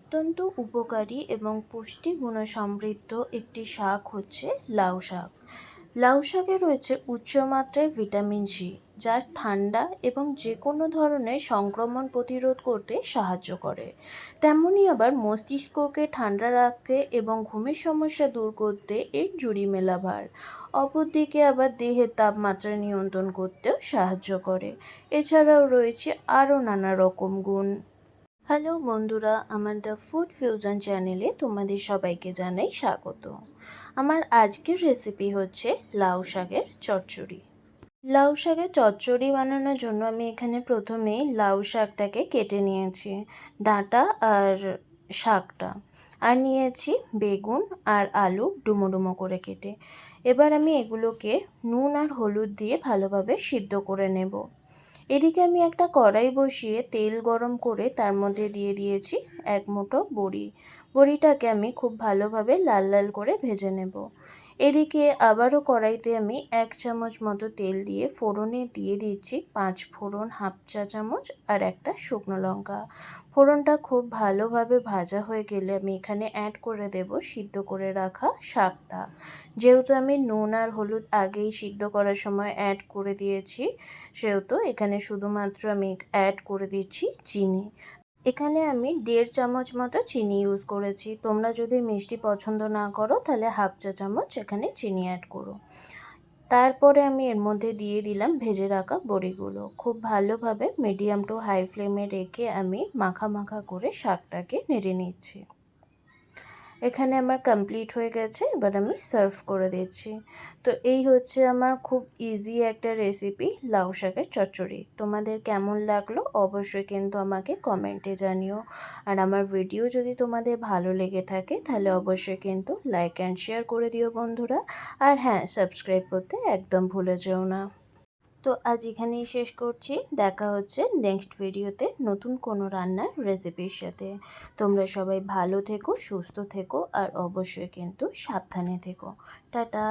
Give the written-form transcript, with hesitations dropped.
অত্যন্ত উপকারী এবং পুষ্টিগুণ সমৃদ্ধ একটি শাক হচ্ছে লাউ শাক। লাউ শাকে রয়েছে উচ্চমাত্রায় ভিটামিন সি, যা ঠান্ডা এবং যে কোনো ধরনের সংক্রমণ প্রতিরোধ করতে সাহায্য করে। তেমনই আবার মস্তিষ্ককে ঠান্ডা রাখতে এবং ঘুমের সমস্যা দূর করতে এর জুড়ি মেলা ভার। অপরদিকে আবার দেহের তাপমাত্রা নিয়ন্ত্রণ করতেও সাহায্য করে। এছাড়াও রয়েছে আরও নানা রকম গুণ। হ্যালো বন্ধুরা, আমার দ্য ফুড ফিউশন চ্যানেলে তোমাদের সবাইকে জানাই স্বাগত। আমার আজকের রেসিপি হচ্ছে লাউ শাকের চচ্চড়ি। লাউ শাকের চচ্চড়ি বানানোর জন্য আমি এখানে প্রথমেই লাউ শাকটাকে কেটে নিয়েছি, ডাঁটা আর শাকটা, আর নিয়েছি বেগুন আর আলু ডুমো ডুমো করে কেটে। এবার আমি এগুলোকে নুন আর হলুদ দিয়ে ভালোভাবে সিদ্ধ করে নেব। এদিকে আমি একটা কড়াই বসিয়ে তেল গরম করে তার মধ্যে দিয়ে দিয়েছি এক মুঠো বড়ি। বড়িটাকে আমি খুব ভালোভাবে লাল লাল করে ভেজে নেব। এদিকে আবারও কড়াইতে আমি 1 চামচ মতো তেল দিয়ে ফোড়নে দিয়ে দিচ্ছি 5 ফোড়ন, হাফ চা চামচ আর একটা শুকনো লঙ্কা। ফোড়নটা খুব ভালোভাবে ভাজা হয়ে গেলে আমি এখানে অ্যাড করে দেব সিদ্ধ করে রাখা শাকটা। যেহেতু আমি নুন আর হলুদ আগেই সিদ্ধ করার সময় অ্যাড করে দিয়েছি, সেহেতু এখানে শুধুমাত্র আমি অ্যাড করে দিচ্ছি চিনি। এখানে আমি 1.5 চামচ মতো চিনি ইউজ করেছি। তোমরা যদি মিষ্টি পছন্দ না করো তাহলে হাফ চা চামচ এখানে চিনি অ্যাড করো। তারপরে আমি এর মধ্যে দিয়ে দিলাম ভেজে রাখা বড়িগুলো। খুব ভালোভাবে মিডিয়াম টু হাই ফ্লেমে রেখে আমি মাখা মাখা করে শাকটাকে নেড়ে নিচ্ছি। এখানে আমার কমপ্লিট হয়ে গেছে, এবার আমি সার্ভ করে দিচ্ছি। তো এই হচ্ছে আমার খুব ইজি একটা রেসিপি, লাউ শাকের চচ্চড়ি। তোমাদের কেমন লাগলো অবশ্যই কিন্তু আমাকে কমেন্টে জানিও। আর আমার ভিডিও যদি তোমাদের ভালো লেগে থাকে তাহলে অবশ্যই কিন্তু লাইক অ্যান্ড শেয়ার করে দিও বন্ধুরা। আর হ্যাঁ, সাবস্ক্রাইব করতে একদম ভুলে যেও না। তো আজ এখানেই শেষ করছি। দেখা হচ্ছে নেক্সট ভিডিওতে নতুন কোনো রান্নার রেসিপির সাথে। তোমরা সবাই ভালো থেকো, সুস্থ থেকো আর অবশ্যই কিন্তু সাবধানে থেকো। টাটা।